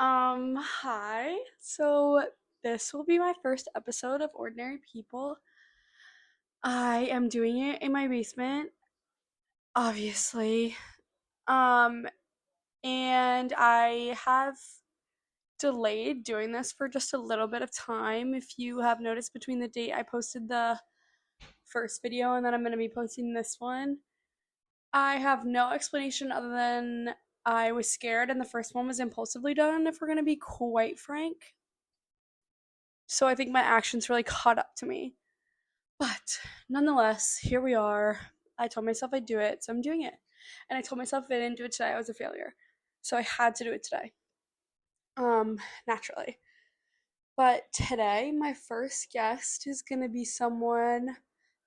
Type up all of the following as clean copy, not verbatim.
Hi. So this will be my first episode of Ordinary People. I am doing it in my basement, obviously. Um, and I have delayed doing this for just a little bit of time. If you have noticed between the date I posted the first video and then I'm going to be posting this one, I have no explanation other than I was scared and the first one was impulsively done, if we're going to be quite frank. So I think my actions really caught up to me. But nonetheless, here we are. I told myself I'd do it, so I'm doing it. And I told myself if I didn't do it today, I was a failure. So I had to do it today. Naturally. But today, my first guest is going to be someone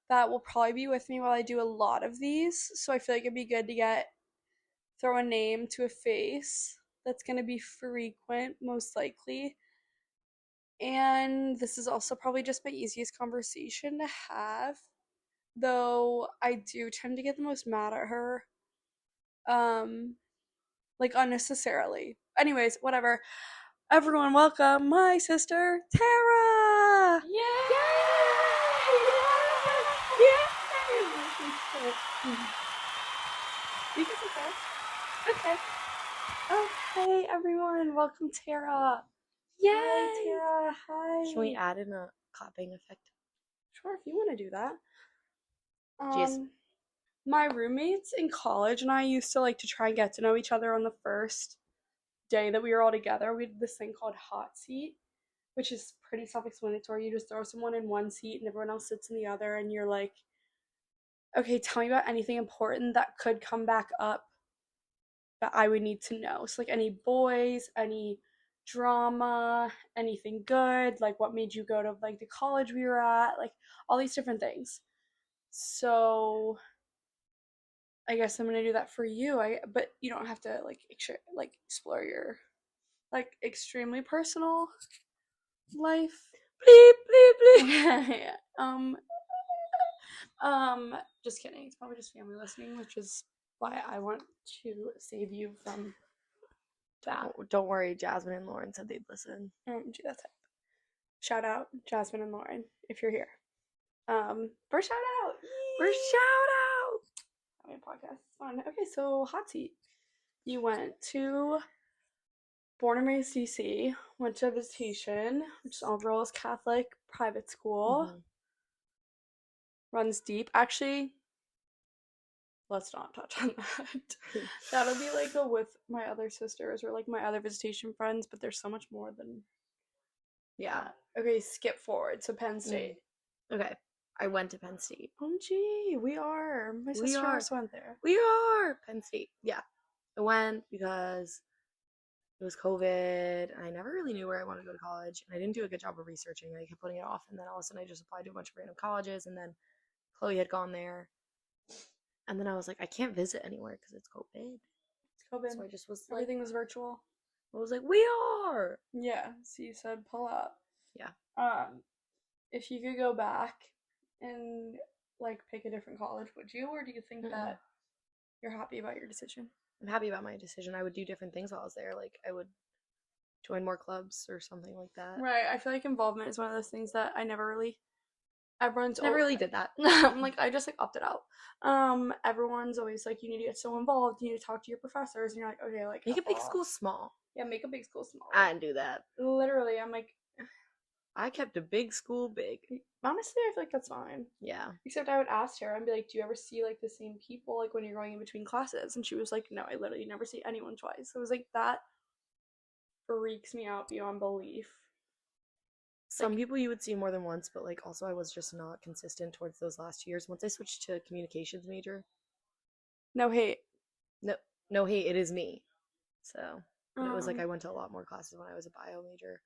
that will probably be with me while I do a lot of these. So I feel like it'd be good to throw a name to a face that's going to be frequent, most likely. And this is also probably just my easiest conversation to have, though I do tend to get the most mad at her, um, like unnecessarily. Anyways, whatever. Everyone, welcome my sister Tara. Yay! Yay! You can sit there. Okay. Okay, everyone, welcome Tara. Yay! Hi, Tara. Hi. Can we add in a clapping effect? Sure, if you want to do that. Jeez. My roommates in college and I used to like to try and get to know each other on the first day that we were all together. We did this thing called hot seat, which is pretty self-explanatory. You just throw someone in one seat and everyone else sits in the other, and you're like, okay, tell me about anything important that could come back up that I would need to know. So like any boys, any drama, anything good, like what made you go to like the college we were at, like all these different things. So I guess I'm gonna do that for you. But you don't have to like explore your like extremely personal life. Bleep, bleep, bleep. Yeah. Just kidding. It's probably just family listening, which is why I want to save you from that. Don't worry, Jasmine and Lauren said they'd listen. Do that type. Shout out Jasmine and Lauren if you're here. For shout out. For shout out! Having a podcast. It's fun. Okay, so hot seat. You went to born and raised DC, went to Visitation, which is all girls Catholic private school. Mm-hmm. Runs deep. Actually, let's not touch on that. That'll be like a with my other sisters or like my other Visitation friends, but there's so much more than Yeah. Okay, skip forward. So Penn State. Okay. I went to Penn State. OMG, we are. My sister also went there. We are Penn State. Yeah. I went because it was COVID and I never really knew where I wanted to go to college, and I didn't do a good job of researching. I kept putting it off, and then all of a sudden I just applied to a bunch of random colleges, and then Chloe had gone there, and then I was like, I can't visit anywhere because it's COVID. It's COVID. So I just was Everything was virtual. I was like, we are. Yeah. So you said pull up. Yeah. If you could go back and like pick a different college, would you, or do you think that you're happy about your decision? I'm happy about my decision. I would do different things while I was there. Like I would join more clubs or something like that. Right. I feel like involvement is one of those things that I never really. Everyone's never really did that. I'm like, I just like opted out. Everyone's always like, you need to get so involved. You need to talk to your professors, and you're like, okay, like make a big school small. Yeah, make a big school small. I didn't do that. Literally, I'm like, I kept a big school big. Honestly, I feel like that's fine. Yeah. Except I would ask her, I'd be like, do you ever see like the same people like when you're going in between classes? And she was like, no, I literally never see anyone twice. So it was like, that freaks me out beyond belief. Some people you would see more than once, but like also I was just not consistent towards those last 2 years. Once I switched to communications major. No hate. No hate, it is me. So it was like I went to a lot more classes when I was a bio major.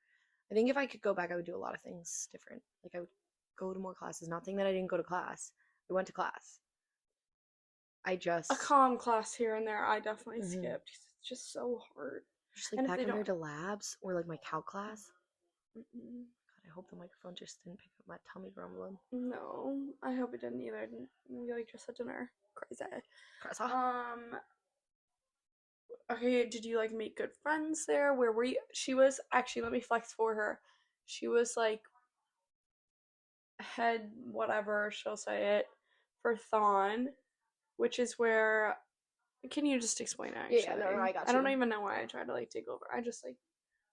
I think if I could go back, I would do a lot of things different. Like I would go to more classes. Not saying that I didn't go to class. I went to class. I just a comm class here and there. I definitely skipped. It's just so hard. Just like that compared to labs or like my calc class. God, I hope the microphone just didn't pick up my tummy grumbling. No, I hope it didn't either. I didn't really just at dinner. Crazy. Okay, did you like make good friends there? Where were you? She was actually, let me flex for her. She was like head whatever she'll say it for Thon, which is where. Can you just explain it? Yeah, no, Actually, I got I don't you. even know why I tried to like take over. I just like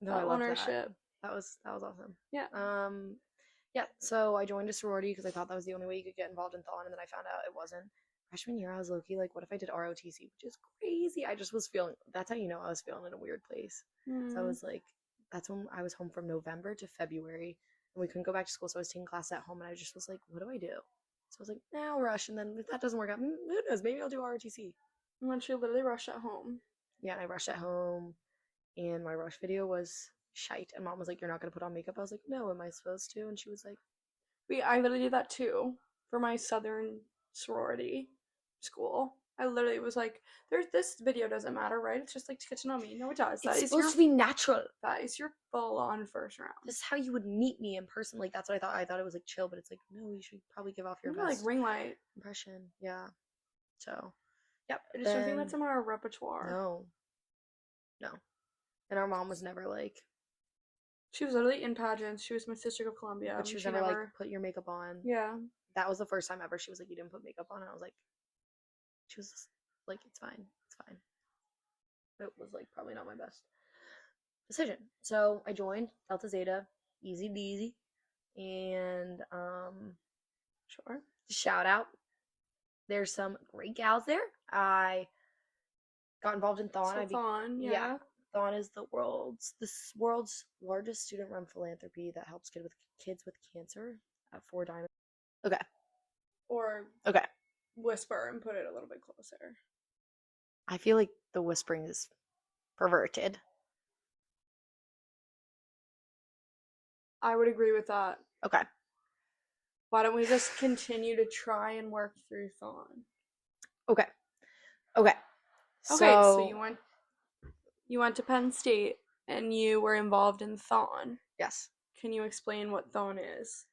No, the I loved that. ownership. That was awesome. Yeah. Yeah. So I joined a sorority because I thought that was the only way you could get involved in thon, and then I found out it wasn't. Freshman year, I was low-key like, what if I did ROTC, which is crazy. I just was feeling. That's how you know I was feeling in a weird place. So I Hmm. was like, that's when I was home from November to February, and we couldn't go back to school, so I was taking classes at home, and I just was like, what do I do? So I was like, now rush, and then if that doesn't work out, who knows? Maybe I'll do ROTC. And then she literally rushed at home. Yeah, and I rushed at home, and my rush video was shite. And mom was like, "You're not gonna put on makeup?" I was like, "No, am I supposed to?" And she was like, I literally did that too for my southern sorority school. I literally was like, "There's this video doesn't matter, right? It's just like to get to know me." No, it does. "It's supposed to be natural. That is your full on first round. This is how you would meet me in person." Like that's what I thought. I thought it was like chill, but it's like, no, you should probably give off your Remember like best ring light. impression. Yeah. So, yep. I just don't think Then that's in our repertoire. no, no. And our mom was never like, She was literally in pageants. She was Miss District of Columbia. but she was never like, put your makeup on. Yeah. That was the first time ever she was like, you didn't put makeup on. And I was like, she was just, like, it's fine, it's fine. It was like probably not my best decision. So I joined Delta Zeta, easy peasy, and Sure. shout out. There's some great gals there. I got involved in Thon. So Thon, yeah. Thon is the world's largest student-run philanthropy that helps kids with cancer at 4 Diamonds. Okay. Or Okay. whisper and put it a little bit closer. I feel like the whispering is perverted. I would agree with that. Okay. Why don't we just continue to try and work through Thon? Okay. Okay. So you went to Penn State and you were involved in Thon. Yes. Can you explain what Thon is?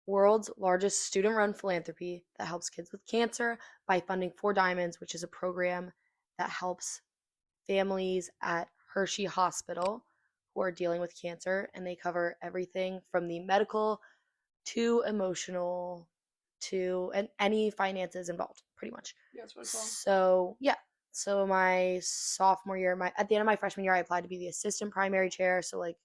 World's largest student-run philanthropy that helps kids with cancer by funding 4 Diamonds, which is a program that helps families at Hershey Hospital who are dealing with cancer, and they cover everything from the medical to emotional to and any finances involved, pretty much. Yeah, that's what it's called. So yeah. So my sophomore year, at the end of my freshman year, I applied to be the assistant primary chair. So like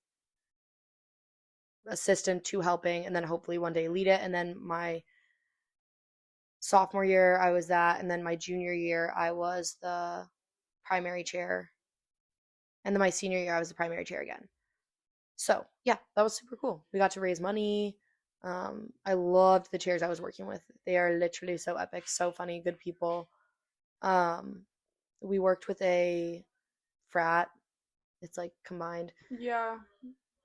assistant to helping, and then hopefully one day lead it. And then my sophomore year, I was that, and then my junior year, I was the primary chair, and then my senior year, I was the primary chair again. So yeah, that was super cool. We got to raise money. I loved the chairs I was working with. They are literally so epic, so funny, good people. We worked with a frat. It's like combined. Yeah.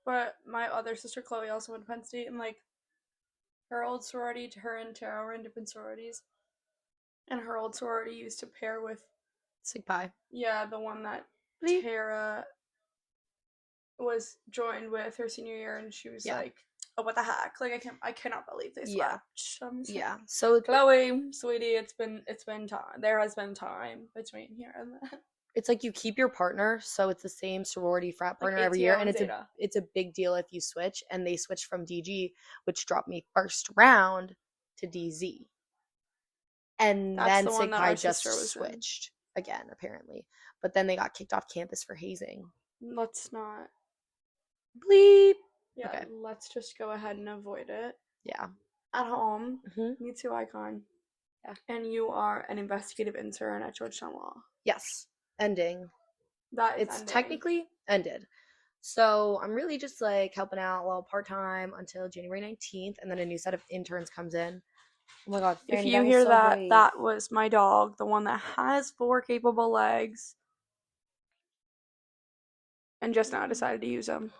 But my other sister Chloe also went to Penn State, and like her old sorority, her and Tara were in different sororities. And her old sorority used to pair with Sig Pie. Yeah, the one that Bleep. Tara was joined with her senior year, and she was Yeah. like, "Oh, what the heck! Like, I cannot believe they Yeah. swapped." Yeah. So Chloe, sweetie, it's been time. There has been time between here and then. it's like you keep your partner, so it's the same sorority frat partner Like every year, ATL and Zeta. it's a big deal if you switch. And they switched from DG, which dropped me first round, to DZ, and That's then the one Sig that Pie our just sister was in. switched again, apparently. But then they got kicked off campus for hazing. Let's not. Bleep. Yeah, Okay. let's just go ahead and avoid it. Yeah. At home, Mhm. Me Too icon. Yeah. And you are an investigative intern at Georgetown Law. Yes. Ending. That is It's ending. technically ended. So I'm really just like helping out a little part time until January 19th, and then a new set of interns comes in. Oh my god, Fanny, If you that hear was so that, brave. that was my dog, the one that has 4 capable legs, and just now decided to use them.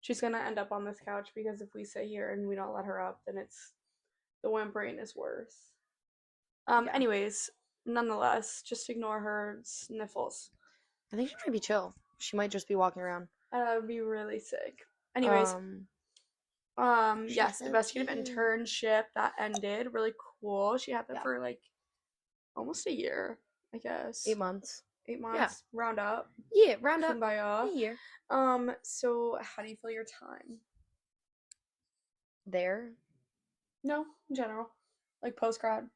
She's gonna end up on this couch because if we sit here and we don't let her up, then the whimpering is worse. Yeah. Anyways, nonetheless, just ignore her sniffles. I think she might be chill. She might just be walking around. That would be really sick. Anyways, yes, so investigative cute. internship that ended. Really cool. She had that Yeah. for like almost a year, I guess. 8 months. 8 Yeah. months, round up. Yeah, round up Kumbaya. a year. So how do you feel your time? There. No, in general. Like post grad.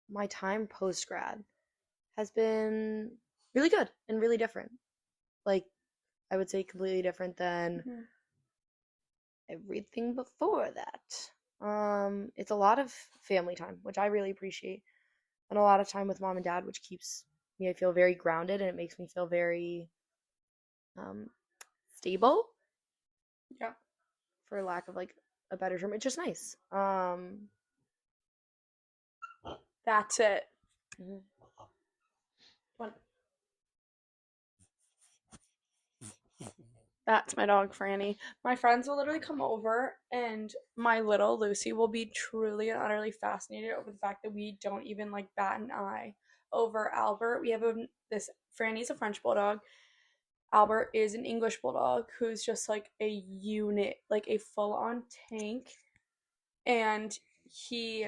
My time post grad has been really good and really different. Like, I would say completely different than Mm-hmm. everything before that. It's a lot of family time, which I really appreciate, and a lot of time with mom and dad, which keeps me, I feel, very grounded, and it makes me feel very um, stable, Yeah. for lack of like a better term. It's just nice. That's it. Mhm. What? That's my dog, Franny. My friends will literally come over, and my little Lucy will be truly and utterly fascinated over the fact that we don't even like bat an eye over Albert. We have this Franny's a French bulldog. Albert is an English bulldog who's just like a unit, like a full-on tank, and he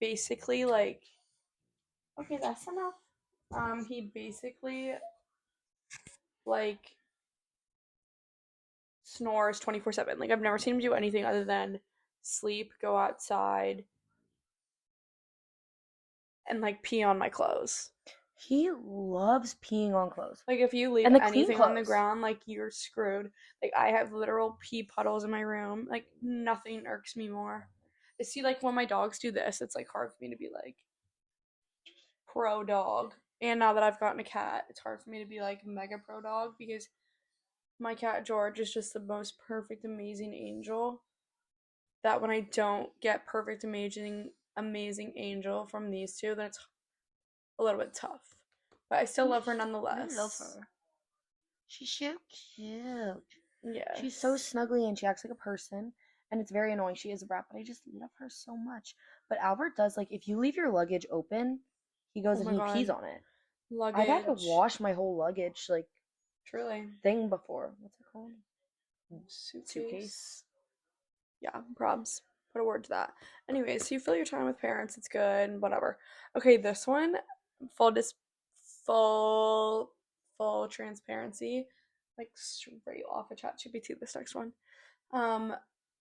basically like okay, that's enough. He basically like snores 24/7. Like I've never seen him do anything other than sleep, go outside, and like pee on my clothes. He loves peeing on clothes Like if you leave and the clean anything on the clothes. ground, like you're screwed. Like I have literal pee puddles in my room. Like nothing irks me more. I see like when my dogs do this, it's like hard for me to be like pro dog. And now that I've gotten a cat, it's hard for me to be like mega pro dog because my cat George is just the most perfect, amazing angel. That when I don't get perfect, amazing angel from these two, then it's a little bit tough. But I still love her I nonetheless. love her. She's so cute. Yes. She's so snuggly and she acts like a person. And it's very annoying. She is a brat, but I just love her so much. But Albert does, like, if you leave your luggage open, he goes Oh and my he pees god. on it. I've had to Luggage. wash my whole luggage, like, Truly. thing before. What's it called? Suitcase. Yeah, probs. Put a word to that. Anyways, so you fill your time with parents, it's good, whatever. Okay, this one, full dis full full transparency, like straight off of ChatGPT, this next one. Um,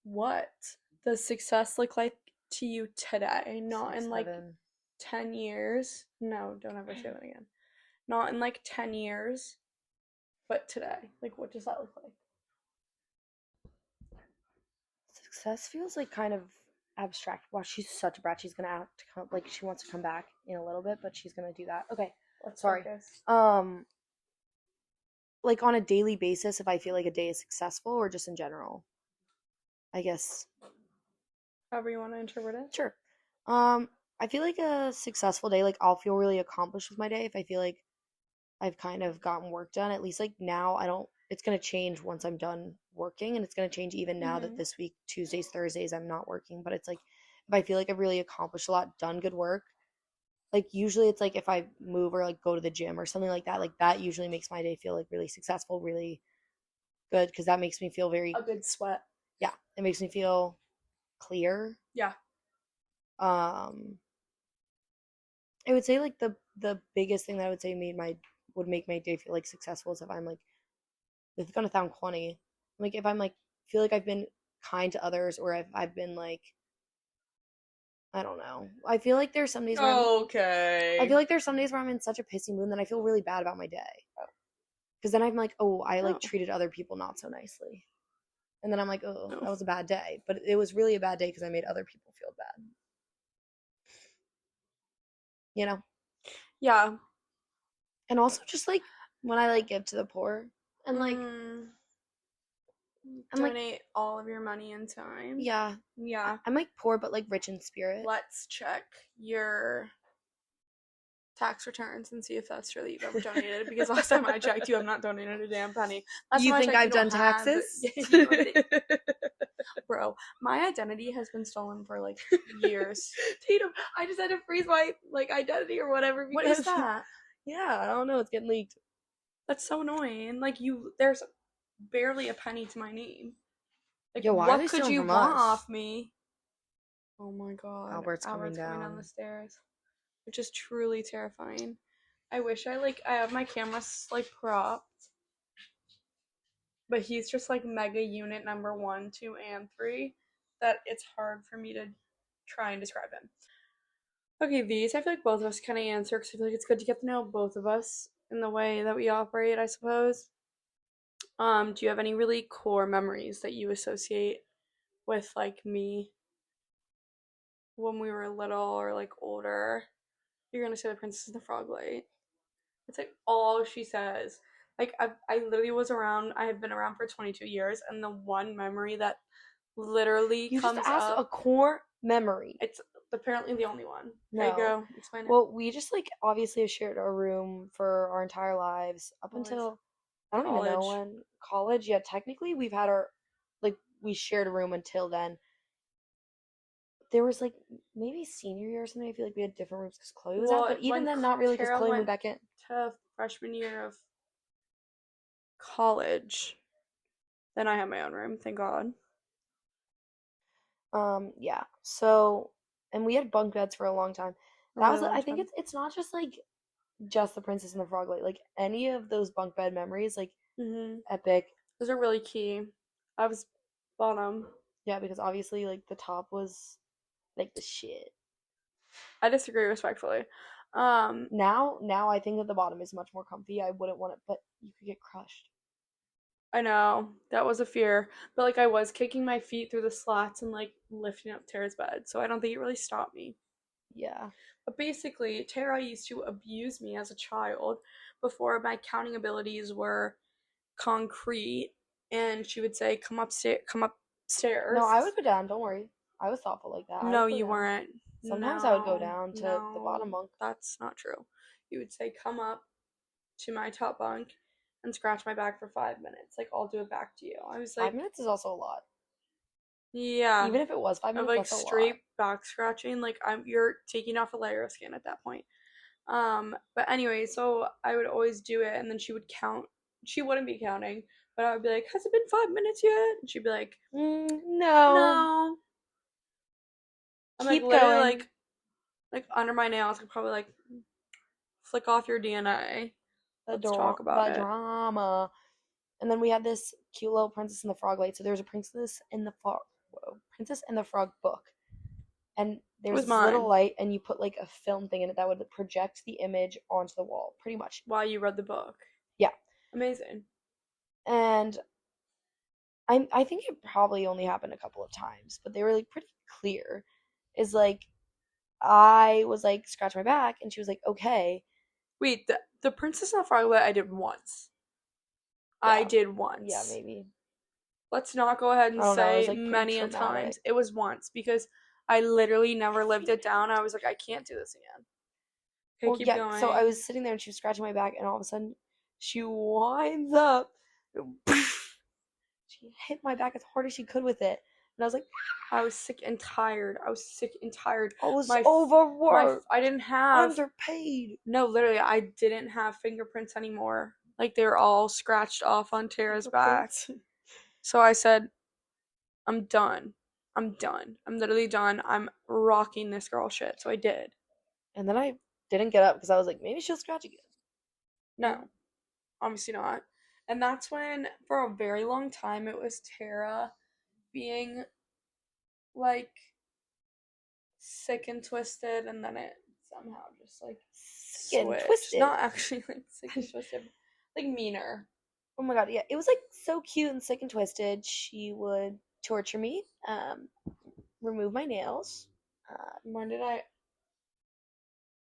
what does success look like to you today? Not in like 6'7". 10 years. No, don't ever say that again. Not in like 10 years, but today. Like, what does that look like? Success feels like kind of abstract. Wow, she's such a brat. She's gonna have to come, like, she wants to come back in a little bit, but she's gonna do that. Okay, Let's sorry. focus. Like on a daily basis, if I feel like a day is successful or just in general, I guess. However you want to interpret it. Sure. I feel like a successful day, like I'll feel really accomplished with my day if I feel like I've kind of gotten work done. At least like now I don't it's gonna change once I'm done working and it's gonna change even now that Mm-hmm. this week, Tuesdays, Thursdays, I'm not working. But it's like if I feel like I've really accomplished a lot, done good work, like usually it's like if I move or like go to the gym or something like that usually makes my day feel like really successful, really good because that makes me feel very A good sweat. yeah, it makes me feel clear. Yeah. Um I would say like the biggest thing that I would say would make my day feel like successful is if I'm like it's gonna sound corny. Like if I'm like feel like I've been kind to others or if I've been like I don't know. I feel like there's some days where Okay. I feel like there's some days where I'm in such a pissy mood and then I feel really bad about my day. Because then I'm like, oh, I like Oh. treated other people not so nicely. And then I'm like, oh, No. that was a bad day. But it was really a bad day because I made other people feel bad. You know? Yeah. And also just like when I like give to the poor and like I'm like donate all of your money and time. yeah. Yeah. I'm like poor but like rich in spirit. Let's check your tax returns and see if that's true that you've ever donated. Because last time I checked, you have not donated a damn penny. Last You time I think checked, I've done taxes? Bro, my identity has been stolen for like years. Tatum, I just had to freeze my like identity or whatever. What is that? Yeah, I don't know. It's getting leaked. That's so annoying. Like there's barely a penny to my name. Like, Yo, why are they what could stealing you from want us? off me? Oh my god. Albert's coming down down. the stairs. Which is truly terrifying. I wish I have my camera like propped, but he's just like mega unit number 1, 2, and 3 that it's hard for me to try and describe him. Okay, these I feel like both of us kind of answer because I feel like it's good to get to know both of us in the way that we operate, I suppose. Do you have any really core memories that you associate with like me when we were little or like older? You're gonna say the Princess and the Frog Light. It's like all she says. Like I literally was around. I have been around for 22 years, and the one memory that literally You just comes asked a up. core memory. It's apparently the only one. Okay, No. go explain it. Well, we just like obviously have shared a room for our entire lives up Always until I don't even know college. when college. Yeah, technically we've had our like we shared a room until then. There was like maybe senior year or something. I feel like we had different rooms because Chloe was out, Well, but even when then, not really because Tara Chloe moved went back in. to freshman year of college, then I had my own room. Thank God. Yeah. So, and we had bunk beds for a long time. A That really was, long I think time. it's not just like just the Princess and the Frog, like any of those bunk bed memories, like Mhm. epic. Those are really key. I was bottom. Yeah, because obviously like the top was like the shit. I disagree respectfully. Um, Now I think that the bottom is much more comfy. I wouldn't want it, but you could get crushed. I know that was a fear, but like I was kicking my feet through the slats and like lifting up Tara's bed, so I don't think it really stopped me. Yeah. But basically, Tara used to abuse me as a child before my counting abilities were concrete, and she would say, "Come upstairs, come No, upstairs." I would go down. Don't worry. I was thoughtful like that. I No, would go you down. weren't. Sometimes I would go No, down to the bottom no, bunk. that's not true. You would say, "Come up to my top bunk and scratch my back for 5 minutes. Like I'll do it back to you." I was 5 minutes is also a lot. yeah, Even if it was five of minutes, like that's a lot. straight back scratching. Like you're taking off a layer of skin at that point. But anyway, so I would always do it, and then she would count. She wouldn't be counting, but I would be like, "Has it been 5 minutes yet?" And she'd be like, No. "No." I'm like Keep literally going. like under my nails, could probably like flick off your DNA. Let's talk about The it. drama. And then we had this cute little Princess and the Frog light. So there's a Princess and the Frog book. And It there's was this little mine. light, and you put like a film thing in it that would project the image onto the wall, pretty much. While you read the book. Yeah. Amazing. And I think it probably only happened a couple of times, but they were like pretty clear. Is like I was like scratch my back, and she was like okay. Wait, the Princess and the Frog I did once. I Yeah, did yeah, once. maybe. Let's not go ahead I and don't know. It was say like pretty many a traumatic. times. It was once because I literally I never lived think. it down. I was like, I can't do this again. Okay, Well, keep yeah. So I going. was sitting there, and she was scratching my back, and all of a sudden, she winds up. She hit my back as hard as she could with it, and I was like, I was sick and tired. I was sick and tired. I was My overworked, I didn't have underpaid. no, literally, I didn't have fingerprints anymore. Like they were all scratched off on Tara's back. Fingerprints. So I said, I'm done. I'm done. I'm literally done. I'm rocking this girl shit. So I did. And then I didn't get up because I was like, maybe she'll scratch again. No, obviously not. And that's when, for a very long time, it was Tara being like sick and twisted, and then it somehow just like Getting switched. twisted. Not actually like sick and twisted, like meaner. Oh my god, yeah, it was like so cute and sick and twisted. She would torture me, remove my nails. When did I?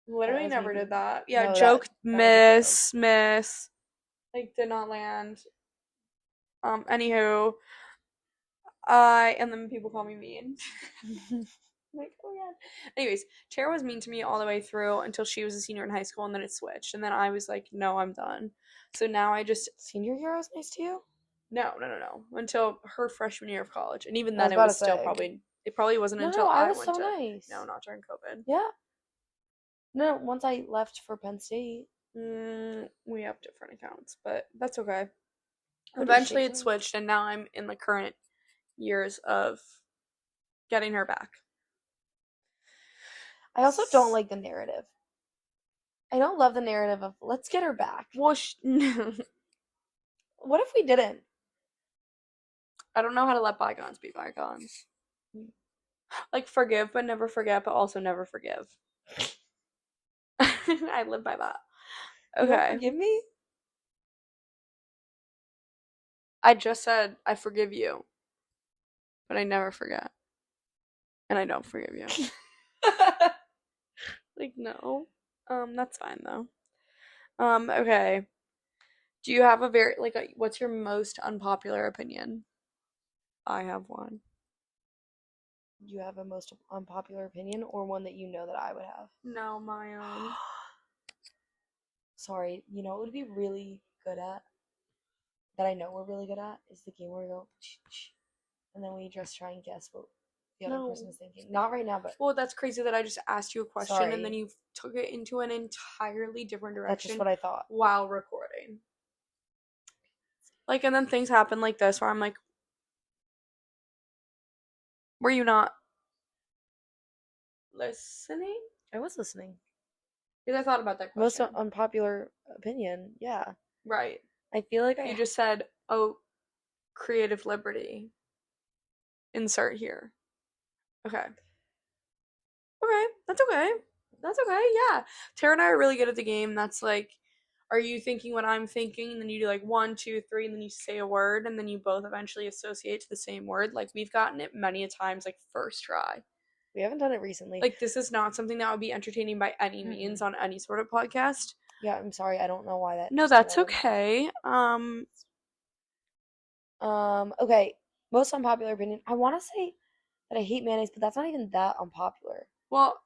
That Literally was me never did being that. Yeah, no, that joke, that was a joke. miss. Like, did not land. Anywho, and then people call me mean. I'm like, oh yeah. Anyways, Tara was mean to me all the way through until she was a senior in high school, and then it switched. And then I was like, no, I'm done. So now I just, Senior year was nice to you? no. Until her freshman year of college. And even I was then, it about to was still say. probably, it probably wasn't No, until no, I I was went so to, nice. no, not during COVID. Yeah. No, once I left for Penn State. We have different accounts, but that's okay. What did Eventually, it Shayla? switched, and now I'm in the current years of getting her back. I also don't like the narrative. I don't love the narrative of let's get her back. Well, What if we didn't? I don't know how to let bygones be bygones. Like, forgive but never forget, but also never forgive. I live by that. You don't Okay. forgive me? I just said I forgive you, but I never forget. And I don't forgive you. Like, no. That's fine though. Okay. Do you have a very what's your most unpopular opinion? I have one. You have a most unpopular opinion or one that you know that I would have? No, my own. Sorry, you know what would be really good at? That I know we're really good at is the game where we go, and then we just try and guess what the other person No. is thinking. Not right now, but Well, that's crazy that I just asked you a question sorry. and then you took it into an entirely different That's direction just what I thought. while recording. Like, and then things happen like this where I'm like, were you not listening? I was listening. Because I thought about that Most question. unpopular opinion, yeah. Right. I feel like You just said, oh, creative liberty. Insert here. Okay. Okay. That's okay. That's okay. Yeah. Tara and I are really good at the game. That's like, are you thinking what I'm thinking? And then you do like 1, 2, 3, and then you say a word, and then you both eventually associate to the same word. Like, we've gotten it many a times, like, first try. we haven't done it recently. Like, this is not something that would be entertaining by any means on any sort of podcast. Yeah, I'm sorry. I don't know why that. No, that's okay. Okay. Most unpopular opinion. I want to say that I hate mayonnaise, but that's not even that unpopular. Well,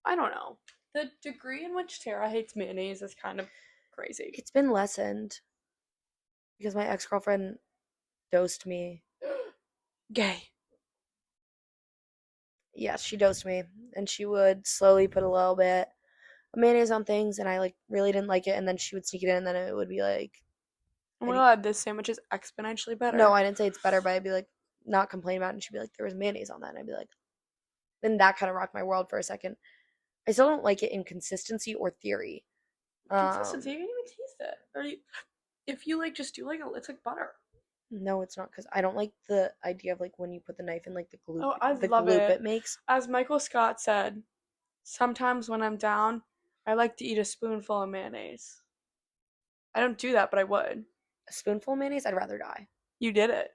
I don't know. The degree in which Tara hates mayonnaise is kind of crazy. It's been lessened because my ex-girlfriend dosed me. Gay. Yes, she dosed me, and she would slowly put a little bit of mayonnaise on things, and I like really didn't like it, and then she would sneak it in, and then it would be like, Oh my god, this sandwich is exponentially better. no, I didn't say it's better, but I'd be like, not complain about it, and she'd be like, there was mayonnaise on that, and I'd be like, then that kind of rocked my world for a second. I still don't like it in consistency or theory. Consistency, you can even taste it. Or if you like just do like it's like butter. No, it's not, because I don't like the idea of like when you put the knife in, like the glue. Oh, I the love gloop it. it makes. As Michael Scott said, sometimes when I'm down, I like to eat a spoonful of mayonnaise. I don't do that, but I would. A spoonful of mayonnaise, I'd rather die. You did it.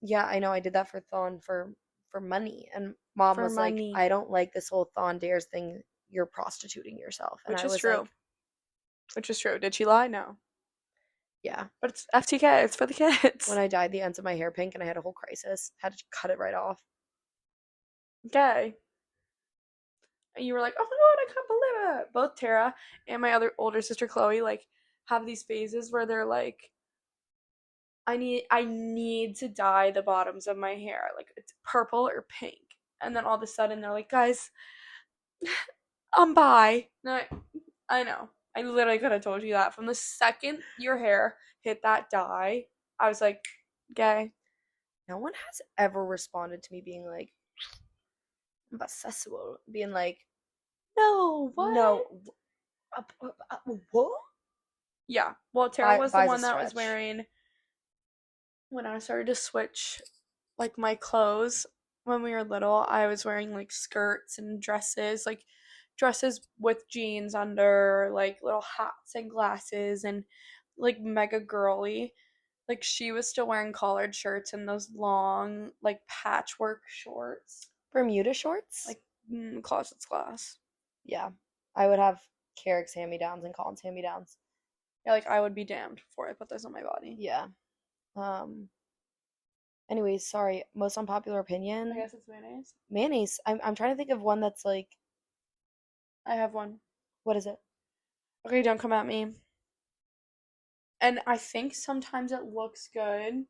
Yeah, I know. I did that for Thon for money, and Mom was like, I don't like this whole Thon dares thing. You're prostituting yourself. And Which I is was true. like, Which is true. Did she lie? No. yeah. But it's FTK. It's for the kids. When I dyed the ends of my hair pink and I had a whole crisis, had to cut it right off. Gay. And you were like, oh my god, I can't believe it. Both Tara and my other older sister Chloe like have these phases where they're like, I need to dye the bottoms of my hair. Like, it's purple or pink. And then all of a sudden they're like, guys, I'm bi. No, I know. I literally could have told you that. From the second your hair hit that dye, I was like, gay. No one has ever responded to me being like, I'm bisexual. Being like, No, what? no. What? Yeah. Well, Tara was the Bi's a one that was stretch. wearing, when I started to switch like my clothes when we were little, I was wearing like skirts and dresses, like dresses with jeans under, like little hats and glasses, and like mega girly. Like, she was still wearing collared shirts and those long like patchwork shorts, Bermuda shorts? like closet's glass. Yeah. I would have Carrick's hand-me-downs and Colin's hand-me-downs. Yeah, like, I would be damned before I put this on my body. Yeah. Anyways, sorry. Most unpopular opinion. I guess it's mayonnaise. Mayonnaise. I'm trying to think of one that's like. I have one. What is it? Okay, don't come at me. And I think sometimes it looks good,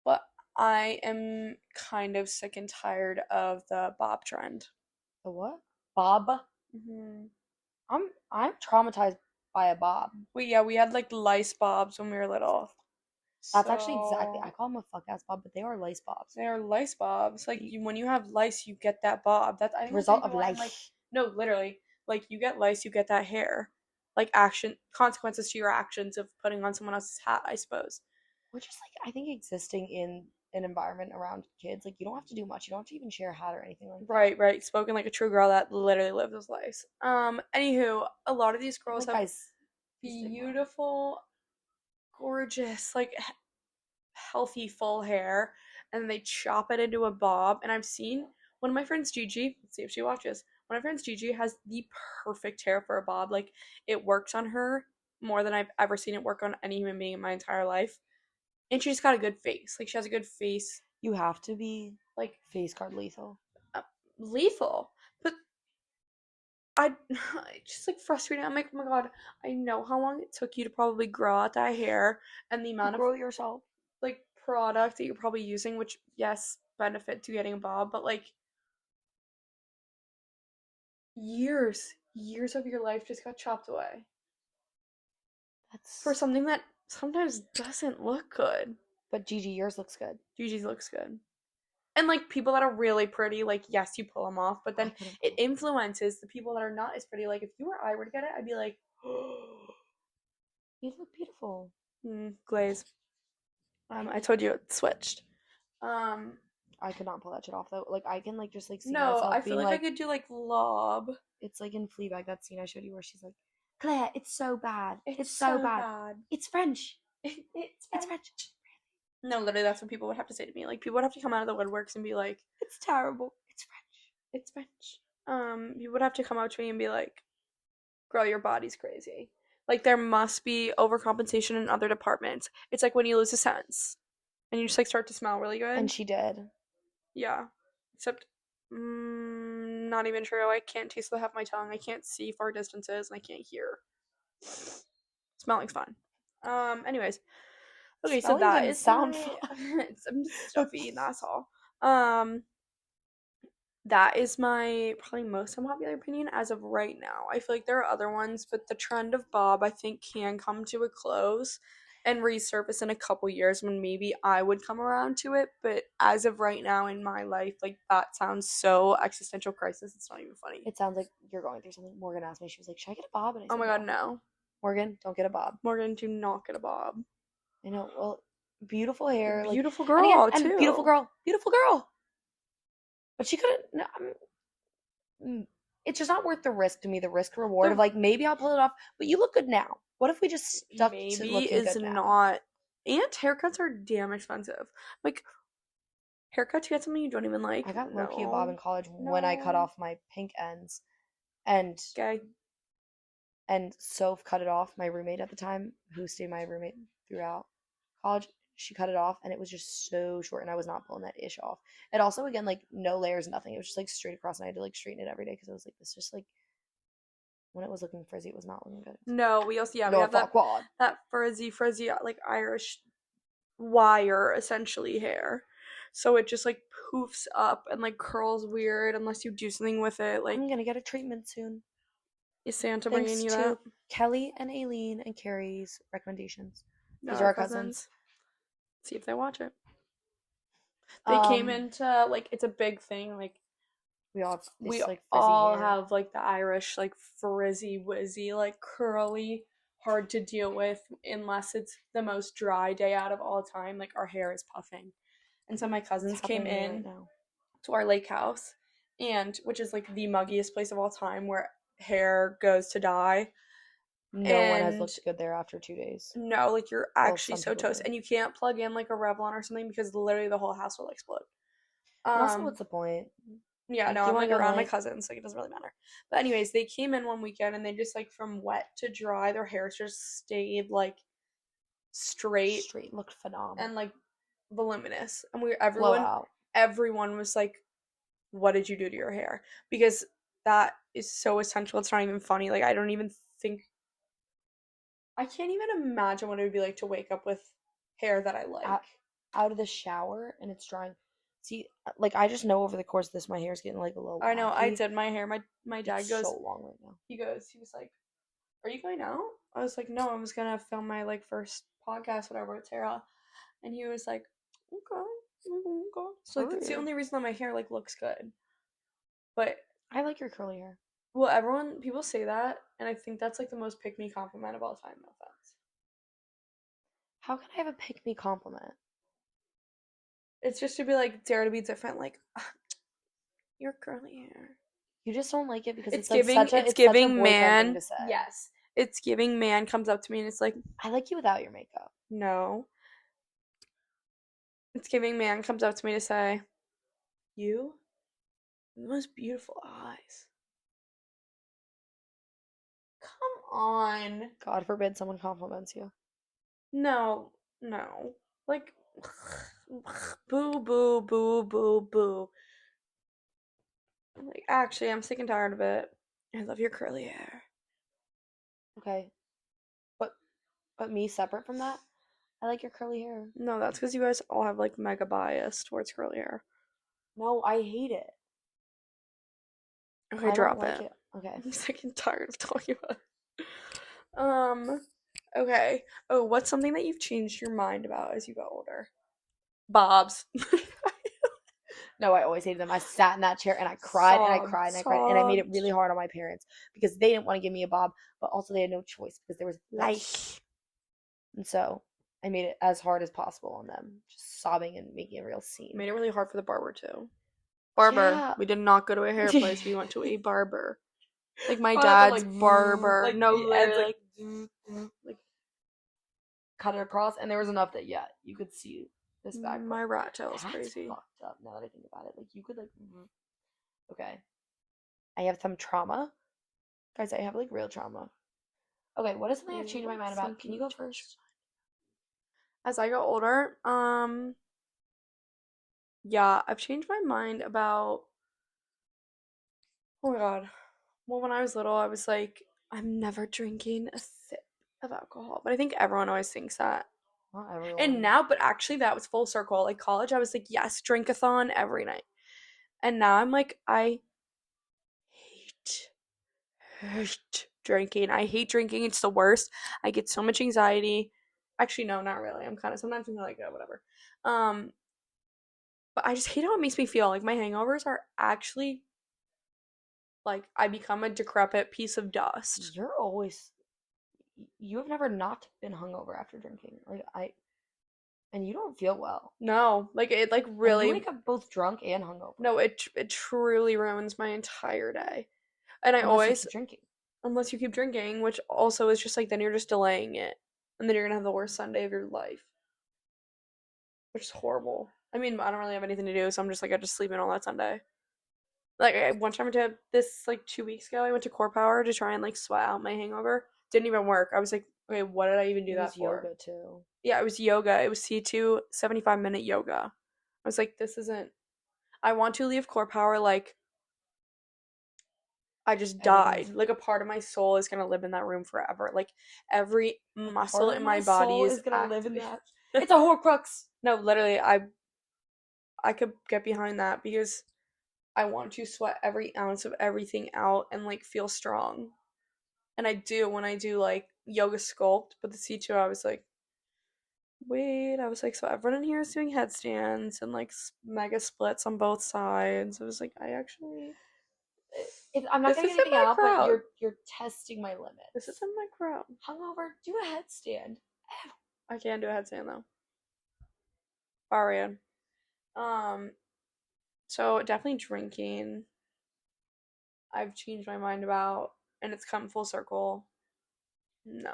but I am kind of sick and tired of the bob trend. The what? Bob? Mm-hmm. I'm traumatized by a bob. We had like lice bobs when we were little. That's actually exactly. I call them a fuck ass bob, but they are lice bobs. They are lice bobs. Like, when you have lice, you get that bob. That's the result of lice. Like, no, literally. Like, you get lice, you get that hair. Like, action consequences to your actions of putting on someone else's hat, I suppose. Which is like I think existing in an environment around kids, like you don't have to do much. You don't have to even share a hat or anything like that. Right, right. Spoken like a true girl that literally lives his life. Anywho, a lot of these I'm girls like, have guys, stigma. beautiful, gorgeous, like healthy full hair, and they chop it into a bob. And I've seen one of my friends, Gigi. Let's see if she watches. One of my friends, Gigi, has the perfect hair for a bob. Like, it works on her more than I've ever seen it work on any human being in my entire life. And she just got a good face. Like, she has a good face. You have to be Like, face card lethal. lethal. But I it's just like frustrating. I'm like, oh my god, I know how long it took you to probably grow out that hair and the amount of Grow yourself. like product that you're probably using, which yes, benefit to getting a bob, but like years of your life just got chopped away for That's. something that sometimes doesn't look good. But Gigi, yours looks good. Gigi's looks good. And like people that are really pretty, like yes, you pull them off, but I then couldn't. it influences the people that are not as pretty. Like if you or I were to get it, I'd be like, You look beautiful. glaze. I told you it switched. I could not pull that shit off though. Like I can like just like see No, myself I feel being like I like, could do like lob. it's like in Fleabag that scene I showed you where she's like, Claire, it's so bad. It's So so bad. bad. It's French. It's It's French. French. No, literally, that's what people would have to say to me. Like, people would have to come out of the woodworks and be like, It's terrible. It's French. "It's French." You would have to come out to me and be like, "Girl, your body's crazy." Like, there must be overcompensation in other departments. It's like when you lose a sense and you just like start to smell really good. And she did. Yeah, except, not even true. I can't taste the half of my tongue. I can't see far distances, and I can't hear. Smelling's fine. Anyways. Okay, so Smelling that didn't is sound my fun. I'm just stuffy, that's all. Um that is my probably most unpopular opinion as of right now. I feel like there are other ones, but the trend of Bob I think can come to a close and resurface in a couple years when maybe I would come around to it. But as of right now in my life, like that sounds so existential crisis. It's not even funny. It sounds like you're going through something. Morgan asked me, she was like, should I get a bob? And I Oh said, my god, no. Morgan, don't get a bob. Morgan, do not get a Bob. I know. Well, beautiful hair. Like, Beautiful and again, girl, and too. beautiful girl. Beautiful girl. But she couldn't. No, it's just not worth the risk to me, the risk reward of like, maybe I'll pull it off, but you look good now. What if we just stuck to Maybe looking is good now? not. And haircuts are damn expensive. Like, haircut to get something you don't even like. I got no. low-key a bob in college when I cut off my pink ends. And Okay. Soph cut it off, my roommate at the time, who stayed my roommate throughout college. She cut it off and it was just so short and I was not pulling that ish off. And also again, like no layers, nothing. It was just like straight across and I had to like straighten it every day because I was like, this just like when it was looking frizzy, it was not looking good. No, we also, yeah, we No, have that frizzy, like Irish wire essentially hair. So it just like poofs up and like curls weird unless you do something with it. Like, I'm gonna get a treatment soon. is Santa Thanks bringing you to that? Kelly and Aileen and Carrie's recommendations. No, These are our cousins. See if they watch it. They came into like, it's a big thing. Like, we all have this, we like, frizzy all hair. have like the Irish like frizzy wizzy like curly, hard to deal with unless it's the most dry day out of all time. Like our hair is puffing, and so my cousins came in right now to our lake house, and which is like the muggiest place of all time where hair goes to die. No one has looked good there after 2 days. No, like you're actually some so people toast, do. and you can't plug in like a Revlon or something because literally the whole house will explode. And also, what's the point? Yeah, Like, no, you I'm wanna like go around my night? cousins, like it doesn't really matter. But anyways, they came in one weekend and they just like from wet to dry, their hair just stayed like straight Looked phenomenal. and like voluminous. And Blowout. everyone was like, what did you do to your hair? Because that is so essential. It's not even funny. Like I don't even think I can't even imagine what it would be like to wake up with hair that I like. Out of the shower and it's drying. See, like I just know over the course of this, my hair's getting like a little. I know. I wacky. did my hair. My dad It's goes. so long right now. He was like, "Are you going out?" I was like, "No, I was gonna film my like first podcast, whatever, with Tara." And he was like, "Okay, okay." So like that's the only reason that my hair like looks good. But I like your curly hair. Well, people say that, and I think that's like the most pick me compliment of all time. No offense. How can I have a pick me compliment? It's just to be like, dare to be different. Like, your curly hair. You just don't like it because It's it's like giving. such a It's it's such a giving boyfriend thing man. to say. Yes, it's giving man comes up to me and it's like, I like you without your makeup. no. It's giving man comes up to me to say, you, have the most beautiful eyes. Come on. God forbid someone compliments you. No, no. Like, boo, boo, boo, boo, boo. Like, actually, I'm sick and tired of it. I love your curly hair. Okay. But me separate from that, I like your curly hair. No, that's because you guys all have like mega bias towards curly hair. No, I hate it. Okay, I don't drop like it. it. Okay. I'm sick and tired of talking about it. Okay. Oh, what's something that you've changed your mind about as you got older? Bobs. No, I always hated them. I sat in that chair and I cried and I cried and I cried and I made it Sobbed. really hard on my parents because they didn't want to give me a bob, but also they had no choice because there was life. And so I made it as hard as possible on them, just sobbing and making a real scene. Made it really hard for the barber too. Barber. Yeah. We did not go to a hair place. We went to a barber. Like my Oh, that's dad's like barber. like No, the ends literally, like cut it across, and there was enough that you could see this back. my rat tail is That's crazy. fucked up. Now that I think about it, like you could like. Okay, I have some trauma, guys. I have like real trauma. Okay, what is something I've changed my mind about? Can you go first? As I got older, yeah, I've changed my mind about. Oh my god. Well, when I was little, I was like, I'm never drinking a sip of alcohol. But I think everyone always thinks that. Not everyone. And now, but actually, that was full circle. Like college, I was like, yes, drink-a-thon every night. And now I'm like, I hate, hate drinking. I hate drinking. It's the worst. I get so much anxiety. Actually, no, not really. I'm kind of sometimes I'm like, oh, whatever. Um, but I just hate how it makes me feel. Like my hangovers are actually like I become a decrepit piece of dust. You're always. You have never not been hungover after drinking. Like and you don't feel well. No, like it like And you really wake up both drunk and hungover. no, it truly ruins my entire day. And I Unless you always keep drinking. unless you keep drinking, which also is just like then you're just delaying it. And then you're gonna have the worst Sunday of your life. Which is horrible. I mean, I don't really have anything to do, so I'm just like I just sleep in all that Sunday. Like one time I did this like 2 weeks ago, I went to Core Power to try and like sweat out my hangover. Didn't even work. I was like, okay, what did I even do that for? Yoga too. Yeah, it was yoga. It was C2 75-minute yoga. I was like, this isn't. I want to leave Core Power like I just died. Like a part of my soul is gonna live in that room forever. Like every muscle in my body is gonna live in activated. that. It's a Horcrux. No, literally, I could get behind that because I want to sweat every ounce of everything out and like feel strong. And I do when I do like yoga sculpt, but the C2 I was like, wait, I was like, so everyone in here is doing headstands and like mega splits on both sides. I was like, I actually I'm not this getting isn't anything my out, crowd. but you're testing my limits. This isn't my crowd. Hungover, do a headstand. I can't do a headstand though. Arian. So definitely drinking. I've changed my mind about, and it's come full circle. No.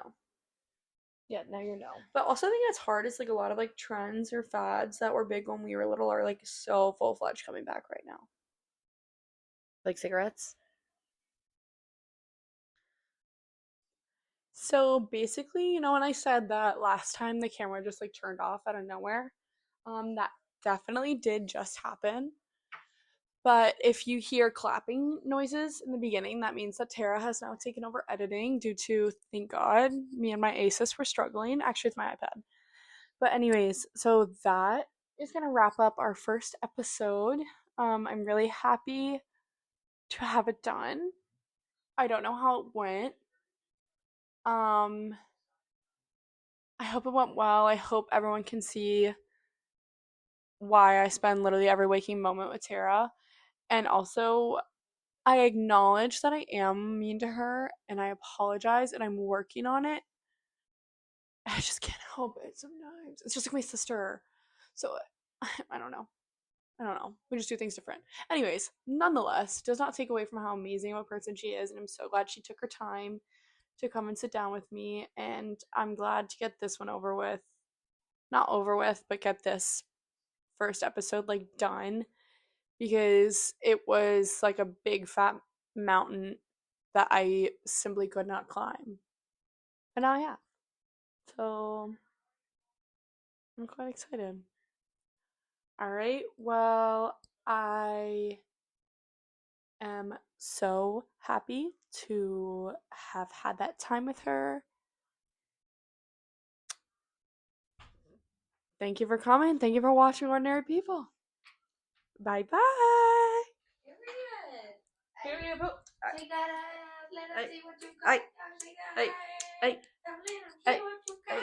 Yeah, now you're no. But also I think that's hard is like a lot of like trends or fads that were big when we were little are like so full fledged coming back right now. Like cigarettes? So basically, when I said that last time the camera just like turned off out of nowhere, that definitely did just happen. But if you hear clapping noises in the beginning, that means that Tara has now taken over editing due to, thank God, me and my Asus were struggling. Actually, it's my iPad. But anyways, so that is going to wrap up our first episode. I'm really happy to have it done. I don't know how it went. I hope it went well. I hope everyone can see why I spend literally every waking moment with Tara. And also, I acknowledge that I am mean to her and I apologize and I'm working on it. I just can't help it sometimes. It's just like my sister. So I don't know. I don't know. We just do things different. Anyways, nonetheless, does not take away from how amazing of a person she is. And I'm so glad she took her time to come and sit down with me. And I'm glad to get this one over with. Not over with, but get this first episode like done because it was like a big fat mountain that I simply could not climb. And now I have. So I'm quite excited. All right. Well, I am so happy to have had that time with her. Thank you for coming. Thank you for watching Ordinary People. Bye bye. Period. Take that out. Let us see what you got. Hey. Hey. Hey. Hey.